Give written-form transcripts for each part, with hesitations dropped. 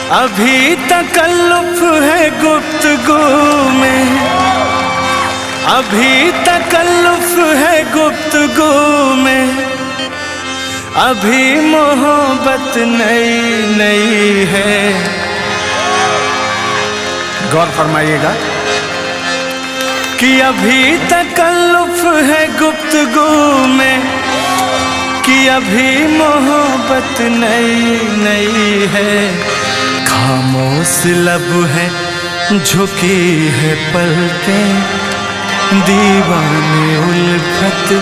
अभी तकल्लुफ है गुफ्तगू में, अभी तकल्लुफ है गुफ्तगू में, अभी मोहब्बत नई नई है। गौर फरमाइएगा कि अभी तकल्लुफ है गुफ्तगू में, कि अभी मोहब्बत नई नई है। खामोश लब है झुकी है पलकें, दीवाने उल्फत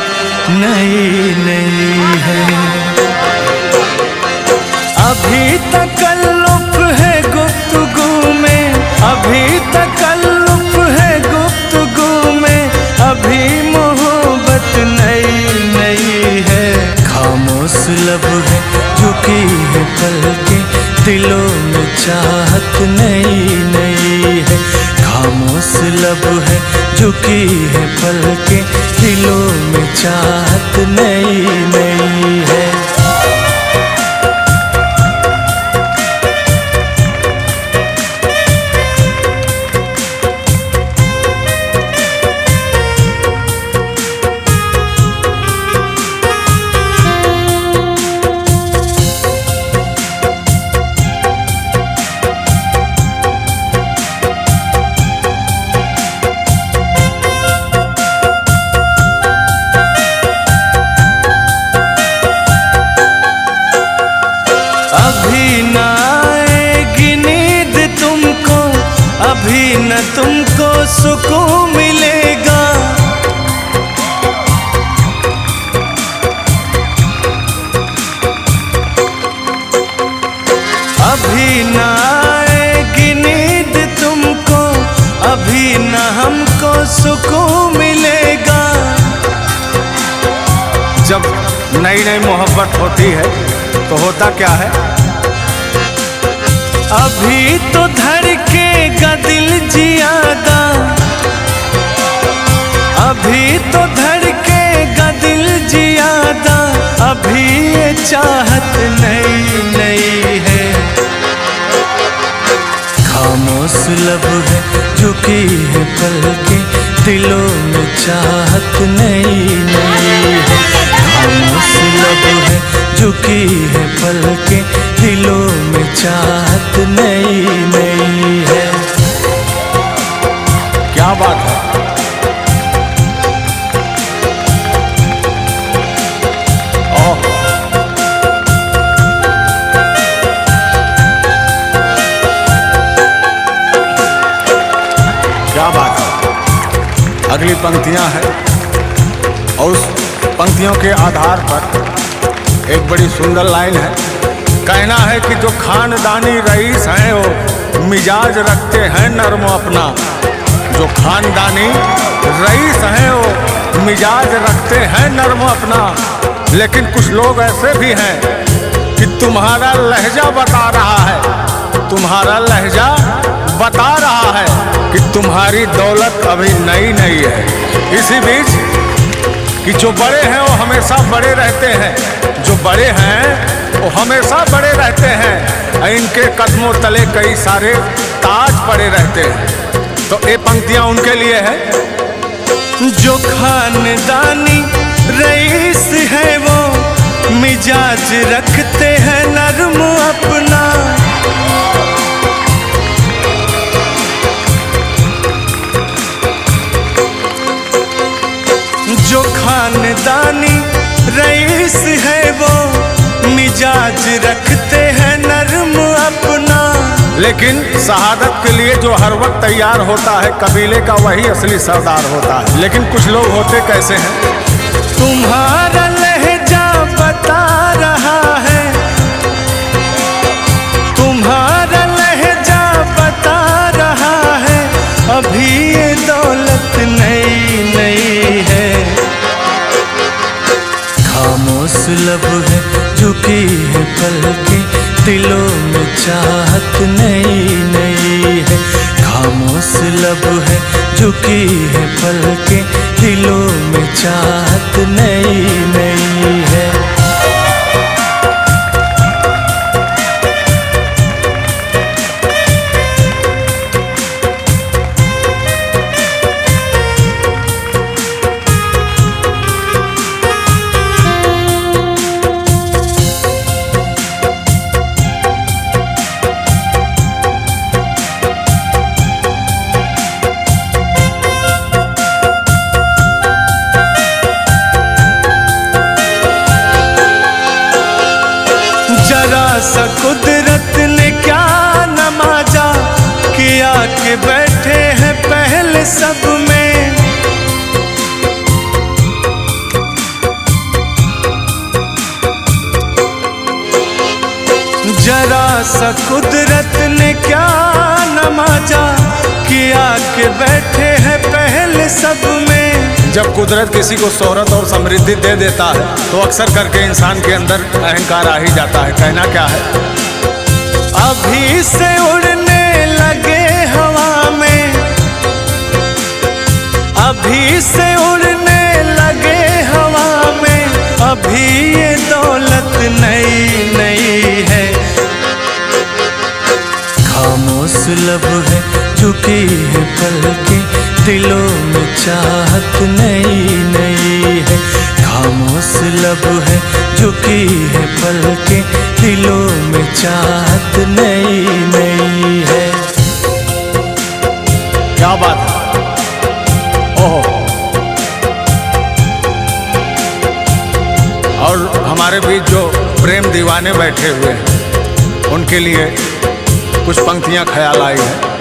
नई नई है। अभी तकल्लुफ है गुफ्तगू में, अभी तकल्लुफ है गुफ्तगू में, अभी मोहब्बत नई नई है। खामोश लब है झुकी है पलकें, दिलों में चाहत नई नई है। खामोश लब है झुकी है पलकें, दिलों में चाहत नई नई है। अभी न आएगी नींद तुमको, अभी न तुमको सुकून मिलेगा। अभी न आएगी नींद तुमको, अभी न हमको सुकून मिलेगा। जब नई नई मोहब्बत होती है तो होता क्या है, अभी तो धड़केगा दिल जियादा, अभी तो धड़केगा दिल जियादा, अभी ये चाहत नई नई है। खामोश लब है झुकी है पलकें, दिलों में चाहत नई नई है। खामोश लब है झुकी है पलकें, दिलों में चाहत नई नई है। क्या बात है। ओह, क्या बात है। अगली पंक्तियां हैं और उस पंक्तियों के आधार पर एक बड़ी सुंदर लाइन है। कहना है कि जो खानदानी रईस हैं वो मिजाज रखते हैं नर्म अपना, जो खानदानी रईस हैं वो मिजाज रखते हैं नर्म अपना। लेकिन कुछ लोग ऐसे भी हैं कि तुम्हारा लहजा बता रहा है, तुम्हारा लहजा बता रहा है कि तुम्हारी दौलत अभी नई नई है। इसी बीच कि जो बड़े हैं वो हमेशा बड़े रहते हैं, जो बड़े हैं वो हमेशा बड़े रहते हैं, इनके कदमों तले कई सारे ताज पड़े रहते हैं। तो ये पंक्तियां उनके लिए है। जो खानदानी रईस है वो मिजाज रखते हैं नर्म अपना, जो खानदानी रईस है वो मिजाज रखते हैं नर्म अपना। लेकिन शहादत के लिए जो हर वक्त तैयार होता है कबीले का, वही असली सरदार होता है। लेकिन कुछ लोग होते कैसे हैं, तुम्हारा लहजा बता रहा है, तुम्हारा लहजा बता रहा है, अभी ये दौलत नई नई है। खामोश लब है झुकी है पलकें, दिलों में चाहत नई नई है। खामोश लब है झुकी है पलकें, दिलों में चाहत नई नई है। आके बैठे हैं पहले सब में। जरा सा कुदरत ने क्या नमाजा कि आके बैठे हैं पहले सब में। जब कुदरत किसी को शोहरत और समृद्धि दे देता है तो अक्सर करके इंसान के अंदर अहंकार आ ही जाता है। कहना क्या है, अभी से उड़ने लगे हवा में, अभी से उड़ने लगे हवा में, अभी ये दौलत नई नई है। खामोश लब है झुकी है पलकें, दिलों में चाहत नई नई है। खामोश लब है झुकी है पलकें, दिलों में चाहत नई नई है। क्या बात है, ओहो। और हमारे बीच जो प्रेम दीवाने बैठे हुए हैं उनके लिए कुछ पंक्तियां ख्याल आई है।